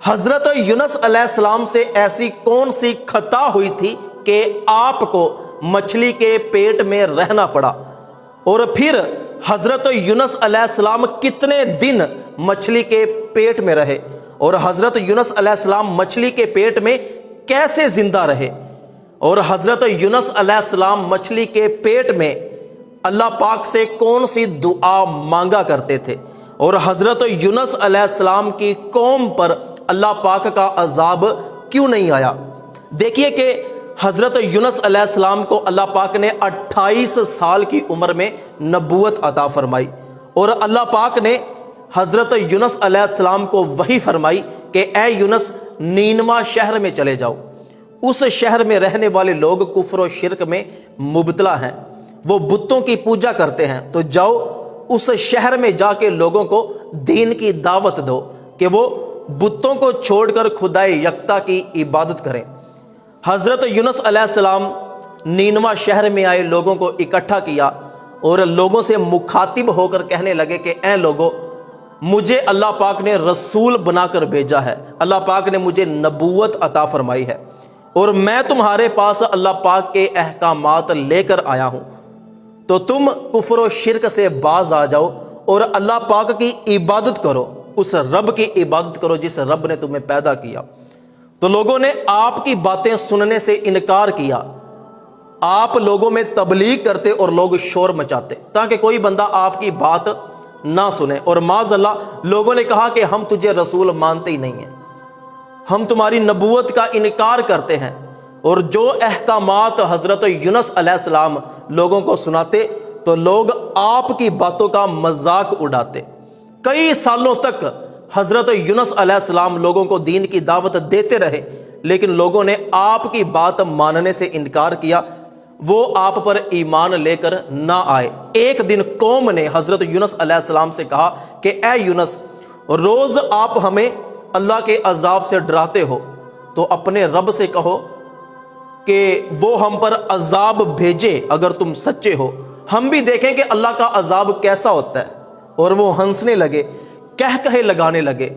حضرت یونس علیہ السلام سے ایسی کون سی خطا ہوئی تھی کہ آپ کو مچھلی کے پیٹ میں رہنا پڑا؟ اور پھر حضرت یونس علیہ السلام کتنے دن مچھلی کے پیٹ میں رہے؟ اور حضرت یونس علیہ السلام مچھلی کے پیٹ میں کیسے زندہ رہے؟ اور حضرت یونس علیہ السلام مچھلی کے پیٹ میں اللہ پاک سے کون سی دعا مانگا کرتے تھے؟ اور حضرت یونس علیہ السلام کی قوم پر اللہ پاک کا عذاب کیوں نہیں آیا؟ دیکھیے کہ حضرت یونس علیہ السلام کو اللہ پاک نے 28 سال کی عمر میں نبوت عطا فرمائی، اور اللہ پاک نے حضرت یونس علیہ السلام کو وحی فرمائی کہ اے یونس نینوا شہر میں چلے جاؤ، اس شہر میں رہنے والے لوگ کفر و شرک میں مبتلا ہیں، وہ بتوں کی پوجا کرتے ہیں، تو جاؤ اس شہر میں جا کے لوگوں کو دین کی دعوت دو کہ وہ بتوں کو چھوڑ کر خدائے یکتا کی عبادت کریں۔ حضرت یونس علیہ السلام نینوا شہر میں آئے، لوگوں کو اکٹھا کیا اور لوگوں سے مخاطب ہو کر کہنے لگے کہ اے لوگو، مجھے اللہ پاک نے رسول بنا کر بھیجا ہے، اللہ پاک نے مجھے نبوت عطا فرمائی ہے، اور میں تمہارے پاس اللہ پاک کے احکامات لے کر آیا ہوں، تو تم کفر و شرک سے باز آ جاؤ اور اللہ پاک کی عبادت کرو، اس رب کی عبادت کرو جس رب نے تمہیں پیدا کیا۔ تو لوگوں نے آپ کی باتیں سننے سے انکار کیا، آپ لوگوں میں تبلیغ کرتے اور لوگ شور مچاتے تاکہ کوئی بندہ آپ کی بات نہ سنے، اور معاذ اللہ لوگوں نے کہا کہ ہم تجھے رسول مانتے ہی نہیں ہیں، ہم تمہاری نبوت کا انکار کرتے ہیں، اور جو احکامات حضرت یونس علیہ السلام لوگوں کو سناتے تو لوگ آپ کی باتوں کا مذاق اڑاتے۔ کئی سالوں تک حضرت یونس علیہ السلام لوگوں کو دین کی دعوت دیتے رہے، لیکن لوگوں نے آپ کی بات ماننے سے انکار کیا، وہ آپ پر ایمان لے کر نہ آئے۔ ایک دن قوم نے حضرت یونس علیہ السلام سے کہا کہ اے یونس، روز آپ ہمیں اللہ کے عذاب سے ڈراتے ہو، تو اپنے رب سے کہو کہ وہ ہم پر عذاب بھیجے اگر تم سچے ہو، ہم بھی دیکھیں کہ اللہ کا عذاب کیسا ہوتا ہے۔ اور وہ ہنسنے لگے، کہے لگانے لگے۔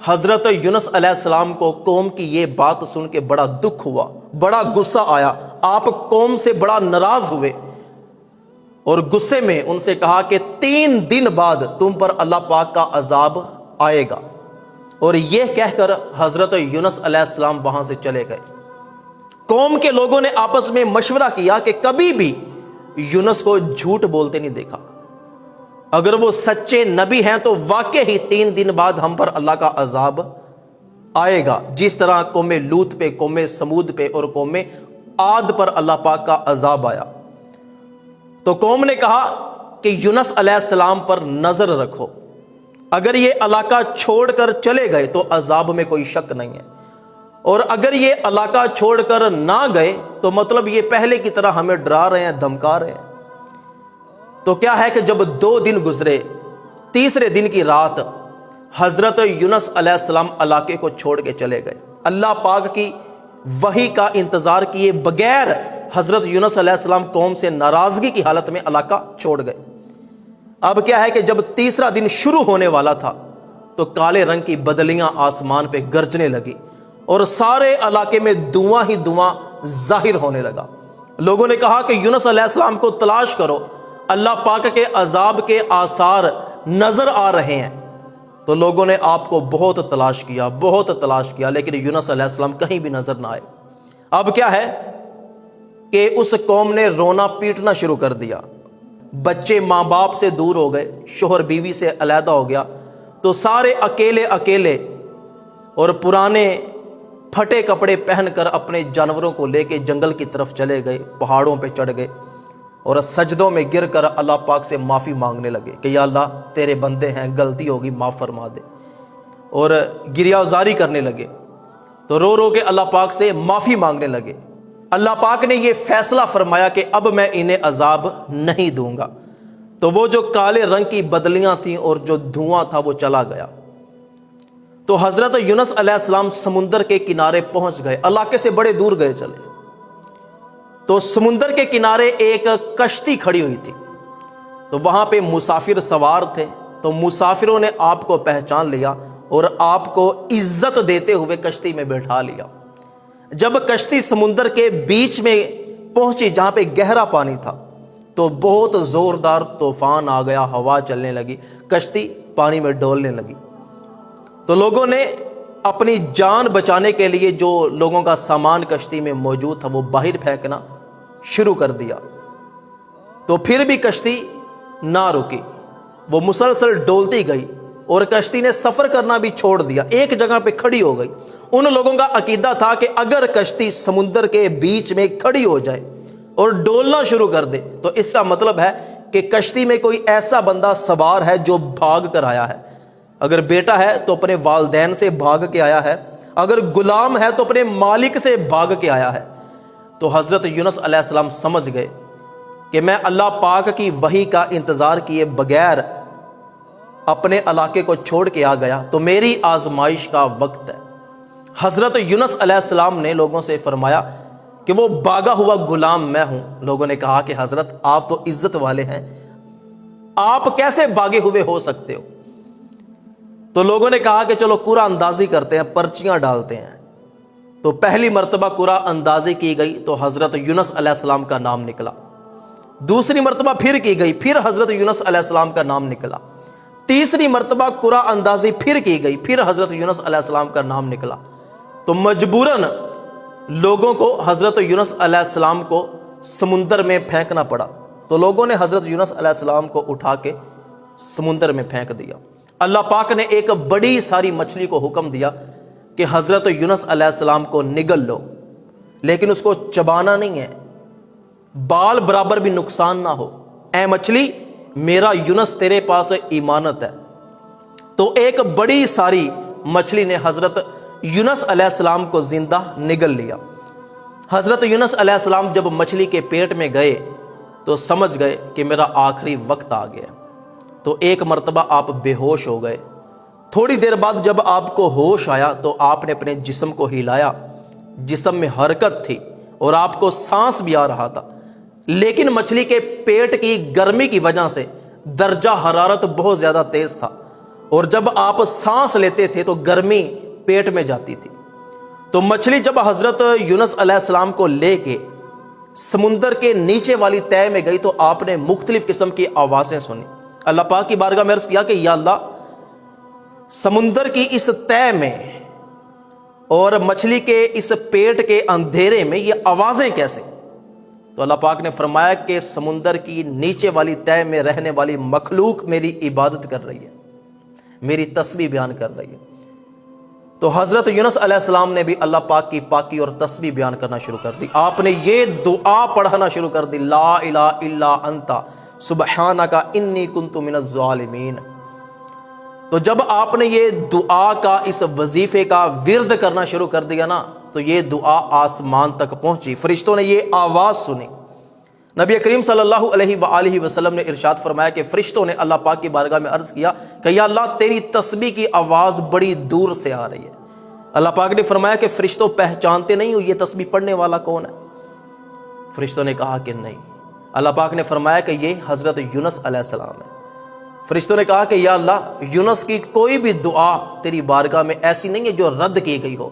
حضرت یونس علیہ السلام کو قوم کی یہ بات سن کے بڑا دکھ ہوا، بڑا غصہ آیا، آپ قوم سے بڑا ناراض ہوئے، اور غصے میں ان سے کہا کہ 3 دن بعد تم پر اللہ پاک کا عذاب آئے گا، اور یہ کہہ کر حضرت یونس علیہ السلام وہاں سے چلے گئے۔ قوم کے لوگوں نے آپس میں مشورہ کیا کہ کبھی بھی یونس کو جھوٹ بولتے نہیں دیکھا، اگر وہ سچے نبی ہیں تو واقع ہی 3 دن بعد ہم پر اللہ کا عذاب آئے گا، جس طرح قوم لوط پہ، قوم سمود پہ اور قوم عاد پر اللہ پاک کا عذاب آیا۔ تو قوم نے کہا کہ یونس علیہ السلام پر نظر رکھو، اگر یہ علاقہ چھوڑ کر چلے گئے تو عذاب میں کوئی شک نہیں ہے، اور اگر یہ علاقہ چھوڑ کر نہ گئے تو مطلب یہ پہلے کی طرح ہمیں ڈرا رہے ہیں، دھمکا رہے ہیں۔ تو کیا ہے کہ جب 2 دن گزرے، تیسرے دن کی رات حضرت یونس علیہ السلام علاقے کو چھوڑ کے چلے گئے، اللہ پاک کی وحی کا انتظار کیے بغیر حضرت یونس علیہ السلام قوم سے ناراضگی کی حالت میں علاقہ چھوڑ گئے۔ اب کیا ہے کہ جب تیسرا دن شروع ہونے والا تھا تو کالے رنگ کی بدلیاں آسمان پہ گرجنے لگی، اور سارے علاقے میں دھواں ہی دھواں ظاہر ہونے لگا۔ لوگوں نے کہا کہ یونس علیہ السلام کو تلاش کرو، اللہ پاک کے عذاب کے آثار نظر آ رہے ہیں۔ تو لوگوں نے آپ کو بہت تلاش کیا، لیکن یونس علیہ السلام کہیں بھی نظر نہ آئے۔ اب کیا ہے کہ اس قوم نے رونا پیٹنا شروع کر دیا، بچے ماں باپ سے دور ہو گئے، شوہر بیوی سے علیحدہ ہو گیا، تو سارے اکیلے اور پرانے پھٹے کپڑے پہن کر اپنے جانوروں کو لے کے جنگل کی طرف چلے گئے، پہاڑوں پہ چڑھ گئے اور سجدوں میں گر کر اللہ پاک سے معافی مانگنے لگے کہ یا اللہ تیرے بندے ہیں، غلطی ہوگی معاف فرما دے، اور گریہ زاری کرنے لگے۔ تو رو کے اللہ پاک سے معافی مانگنے لگے۔ اللہ پاک نے یہ فیصلہ فرمایا کہ اب میں انہیں عذاب نہیں دوں گا۔ تو وہ جو کالے رنگ کی بدلیاں تھیں اور جو دھواں تھا وہ چلا گیا۔ تو حضرت یونس علیہ السلام سمندر کے کنارے پہنچ گئے، علاقے سے بڑے دور گئے چلے۔ تو سمندر کے کنارے ایک کشتی کھڑی ہوئی تھی، تو وہاں پہ مسافر سوار تھے، تو مسافروں نے آپ کو پہچان لیا اور آپ کو عزت دیتے ہوئے کشتی میں بیٹھا لیا۔ جب کشتی سمندر کے بیچ میں پہنچی جہاں پہ گہرا پانی تھا تو بہت زوردار طوفان آ گیا، ہوا چلنے لگی، کشتی پانی میں ڈولنے لگی۔ تو لوگوں نے اپنی جان بچانے کے لیے جو لوگوں کا سامان کشتی میں موجود تھا وہ باہر پھینکنا شروع کر دیا، تو پھر بھی کشتی نہ رکی، وہ مسلسل ڈولتی گئی اور کشتی نے سفر کرنا بھی چھوڑ دیا، ایک جگہ پہ کھڑی ہو گئی۔ ان لوگوں کا عقیدہ تھا کہ اگر کشتی سمندر کے بیچ میں کھڑی ہو جائے اور ڈولنا شروع کر دے تو اس کا مطلب ہے کہ کشتی میں کوئی ایسا بندہ سوار ہے جو بھاگ کر آیا ہے۔ اگر بیٹا ہے تو اپنے والدین سے بھاگ کے آیا ہے، اگر غلام ہے تو اپنے مالک سے بھاگ کے آیا ہے۔ تو حضرت یونس علیہ السلام سمجھ گئے کہ میں اللہ پاک کی وحی کا انتظار کیے بغیر اپنے علاقے کو چھوڑ کے آ گیا تو میری آزمائش کا وقت ہے۔ حضرت یونس علیہ السلام نے لوگوں سے فرمایا کہ وہ بھاگا ہوا غلام میں ہوں۔ لوگوں نے کہا کہ حضرت آپ تو عزت والے ہیں، آپ کیسے بھاگے ہوئے ہو سکتے ہو؟ تو لوگوں نے کہا کہ چلو قرآن اندازی کرتے ہیں، پرچیاں ڈالتے ہیں۔ تو پہلی مرتبہ قرآن اندازی کی گئی تو حضرت یونس علیہ السلام کا نام نکلا، دوسری مرتبہ پھر کی گئی، پھر حضرت یونس علیہ السلام کا نام نکلا، تیسری مرتبہ قرآن اندازی پھر کی گئی، پھر حضرت یونس علیہ السلام کا نام نکلا۔ تو مجبوراً لوگوں کو حضرت یونس علیہ السلام کو سمندر میں پھینکنا پڑا۔ تو لوگوں نے حضرت یونس علیہ السلام کو اٹھا کے سمندر میں پھینک دیا۔ اللہ پاک نے ایک بڑی ساری مچھلی کو حکم دیا کہ حضرت یونس علیہ السلام کو نگل لو، لیکن اس کو چبانا نہیں ہے، بال برابر بھی نقصان نہ ہو۔ اے مچھلی، میرا یونس تیرے پاس ایمانت ہے۔ تو ایک بڑی ساری مچھلی نے حضرت یونس علیہ السلام کو زندہ نگل لیا۔ حضرت یونس علیہ السلام جب مچھلی کے پیٹ میں گئے تو سمجھ گئے کہ میرا آخری وقت آ گیا۔ تو ایک مرتبہ آپ بے ہوش ہو گئے۔ تھوڑی دیر بعد جب آپ کو ہوش آیا تو آپ نے اپنے جسم کو ہلایا، جسم میں حرکت تھی اور آپ کو سانس بھی آ رہا تھا، لیکن مچھلی کے پیٹ کی گرمی کی وجہ سے درجہ حرارت بہت زیادہ تیز تھا، اور جب آپ سانس لیتے تھے تو گرمی پیٹ میں جاتی تھی۔ تو مچھلی جب حضرت یونس علیہ السلام کو لے کے سمندر کے نیچے والی تہہ میں گئی تو آپ نے مختلف قسم کی آوازیں سنی۔ اللہ پاک کی بارگاہ میں عرض کیا کہ یا اللہ، سمندر کی اس تہہ میں اور مچھلی کے اس پیٹ کے اندھیرے میں یہ آوازیں کیسے؟ تو اللہ پاک نے فرمایا کہ سمندر کی نیچے والی تہہ میں رہنے والی مخلوق میری عبادت کر رہی ہے، میری تسبیح بیان کر رہی ہے۔ تو حضرت یونس علیہ السلام نے بھی اللہ پاک کی پاکی اور تسبیح بیان کرنا شروع کر دی۔ آپ نے یہ دعا پڑھنا شروع کر دی، لا الہ الا انت سبحانک انی کنت من الظالمین۔ تو جب آپ نے یہ دعا کا، اس وظیفے کا ورد کرنا شروع کر دیا نا، تو یہ دعا آسمان تک پہنچی، فرشتوں نے یہ آواز سنی۔ نبی کریم صلی اللہ علیہ وآلہ وسلم نے ارشاد فرمایا کہ فرشتوں نے اللہ پاک کی بارگاہ میں عرض کیا کہ یا اللہ، تیری تسبیح کی آواز بڑی دور سے آ رہی ہے۔ اللہ پاک نے فرمایا کہ فرشتوں پہچانتے نہیں ہو یہ تسبیح پڑھنے والا کون ہے؟ فرشتوں نے کہا کہ نہیں۔ اللہ پاک نے فرمایا کہ یہ حضرت یونس علیہ السلام ہے۔ فرشتوں نے کہا کہ یا اللہ، یونس کی کوئی بھی دعا تیری بارگاہ میں ایسی نہیں ہے جو رد کی گئی ہو،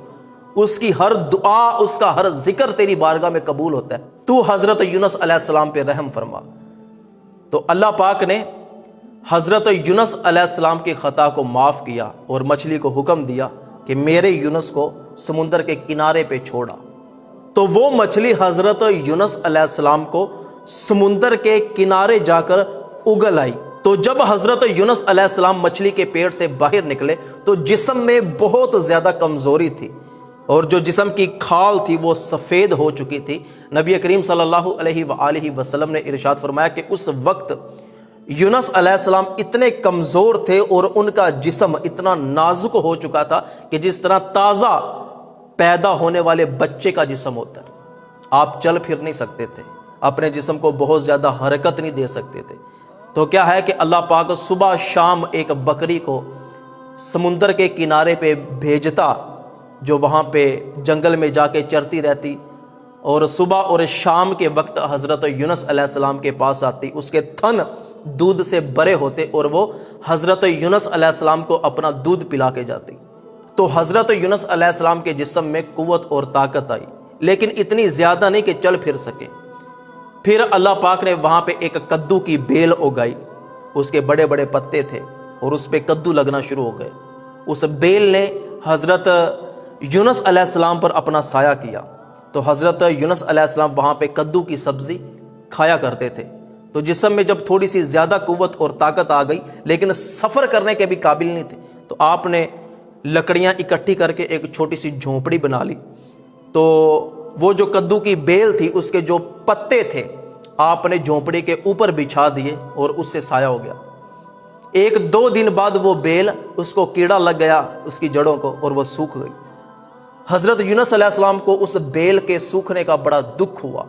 اس کی ہر دعا، اس کا ہر ذکر تیری بارگاہ میں قبول ہوتا ہے، تو حضرت یونس علیہ السلام پہ رحم فرما۔ تو اللہ پاک نے حضرت یونس علیہ السلام کی خطا کو معاف کیا اور مچھلی کو حکم دیا کہ میرے یونس کو سمندر کے کنارے پہ چھوڑا۔ تو وہ مچھلی حضرت یونس علیہ السلام کو سمندر کے کنارے جا کر اگل آئی۔ تو جب حضرت یونس علیہ السلام مچھلی کے پیٹ سے باہر نکلے تو جسم میں بہت زیادہ کمزوری تھی، اور جو جسم کی کھال تھی وہ سفید ہو چکی تھی۔ نبی کریم صلی اللہ علیہ وآلہ وسلم نے ارشاد فرمایا کہ اس وقت یونس علیہ السلام اتنے کمزور تھے اور ان کا جسم اتنا نازک ہو چکا تھا کہ جس طرح تازہ پیدا ہونے والے بچے کا جسم ہوتا ہے۔ آپ چل پھر نہیں سکتے تھے، اپنے جسم کو بہت زیادہ حرکت نہیں دے سکتے تھے۔ تو کیا ہے کہ اللہ پاک صبح شام ایک بکری کو سمندر کے کنارے پہ بھیجتا، جو وہاں پہ جنگل میں جا کے چرتی رہتی، اور صبح اور شام کے وقت حضرت یونس علیہ السلام کے پاس آتی، اس کے تھن دودھ سے بھرے ہوتے اور وہ حضرت یونس علیہ السلام کو اپنا دودھ پلا کے جاتی۔ تو حضرت یونس علیہ السلام کے جسم میں قوت اور طاقت آئی، لیکن اتنی زیادہ نہیں کہ چل پھر سکے۔ پھر اللہ پاک نے وہاں پہ ایک کدو کی بیل اگائی، اس کے بڑے بڑے پتے تھے اور اس پہ کدو لگنا شروع ہو گئے۔ اس بیل نے حضرت یونس علیہ السلام پر اپنا سایہ کیا، تو حضرت یونس علیہ السلام وہاں پہ کدو کی سبزی کھایا کرتے تھے۔ تو جسم میں جب تھوڑی سی زیادہ قوت اور طاقت آ گئی لیکن سفر کرنے کے بھی قابل نہیں تھے، تو آپ نے لکڑیاں اکٹھی کر کے ایک چھوٹی سی جھونپڑی بنا لی۔ تو وہ جو کدو کی بیل تھی اس کے جو پتے تھے آپ نے جھونپڑی کے اوپر بچھا دیے اور اس سے سایہ ہو گیا۔ ایک دو دن بعد وہ بیل، اس کو کیڑا لگ گیا اس کی جڑوں کو اور وہ سوکھ گئی۔ حضرت یونس علیہ السلام کو اس بیل کے سوکھنے کا بڑا دکھ ہوا،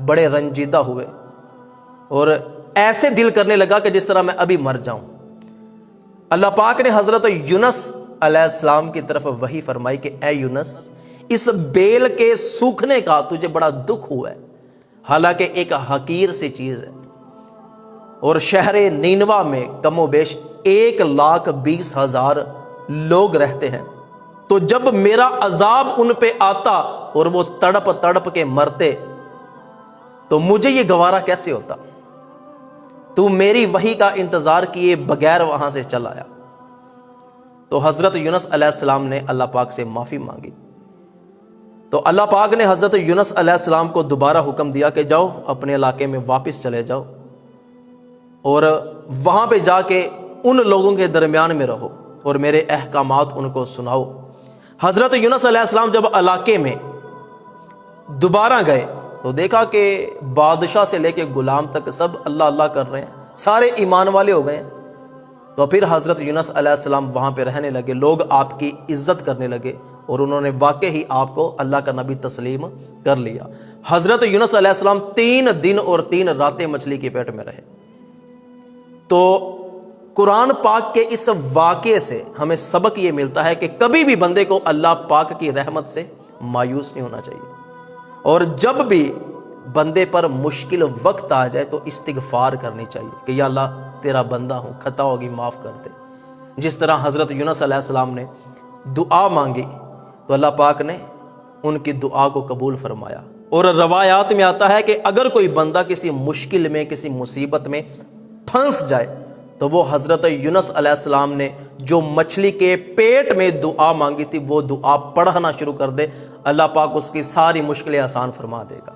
بڑے رنجیدہ ہوئے اور ایسے دل کرنے لگا کہ جس طرح میں ابھی مر جاؤں۔ اللہ پاک نے حضرت یونس علیہ السلام کی طرف وحی فرمائی کہ اے یونس، اس بیل کے سوکھنے کا تجھے بڑا دکھ ہوا ہے، حالانکہ ایک حقیر سی چیز ہے، اور شہر نینوا میں کم و بیش 1,20,000 لوگ رہتے ہیں۔ تو جب میرا عذاب ان پہ آتا اور وہ تڑپ تڑپ کے مرتے تو مجھے یہ گوارا کیسے ہوتا؟ تو میری وحی کا انتظار کیے بغیر وہاں سے چل آیا۔ تو حضرت یونس علیہ السلام نے اللہ پاک سے معافی مانگی۔ تو اللہ پاک نے حضرت یونس علیہ السلام کو دوبارہ حکم دیا کہ جاؤ اپنے علاقے میں واپس چلے جاؤ اور وہاں پہ جا کے ان لوگوں کے درمیان میں رہو اور میرے احکامات ان کو سناؤ۔ حضرت یونس علیہ السلام جب علاقے میں دوبارہ گئے تو دیکھا کہ بادشاہ سے لے کے غلام تک سب اللہ اللہ کر رہے ہیں، سارے ایمان والے ہو گئے ہیں۔ تو پھر حضرت یونس علیہ السلام وہاں پہ رہنے لگے، لوگ آپ کی عزت کرنے لگے اور انہوں نے واقعی آپ کو اللہ کا نبی تسلیم کر لیا۔ حضرت یونس علیہ السلام 3 دن اور 3 راتیں مچھلی کے پیٹ میں رہے۔ تو قرآن پاک کے اس واقعے سے ہمیں سبق یہ ملتا ہے کہ کبھی بھی بندے کو اللہ پاک کی رحمت سے مایوس نہیں ہونا چاہیے، اور جب بھی بندے پر مشکل وقت آ جائے تو استغفار کرنی چاہیے کہ یا اللہ تیرا بندہ ہوں، خطا ہوگی معاف کر دے۔ جس طرح حضرت یونس علیہ السلام نے دعا مانگی تو اللہ پاک نے ان کی دعا کو قبول فرمایا۔ اور روایات میں آتا ہے کہ اگر کوئی بندہ کسی مشکل میں، کسی مصیبت میں پھنس جائے تو وہ حضرت یونس علیہ السلام نے جو مچھلی کے پیٹ میں دعا مانگی تھی وہ دعا پڑھنا شروع کر دے، اللہ پاک اس کی ساری مشکلیں آسان فرما دے گا۔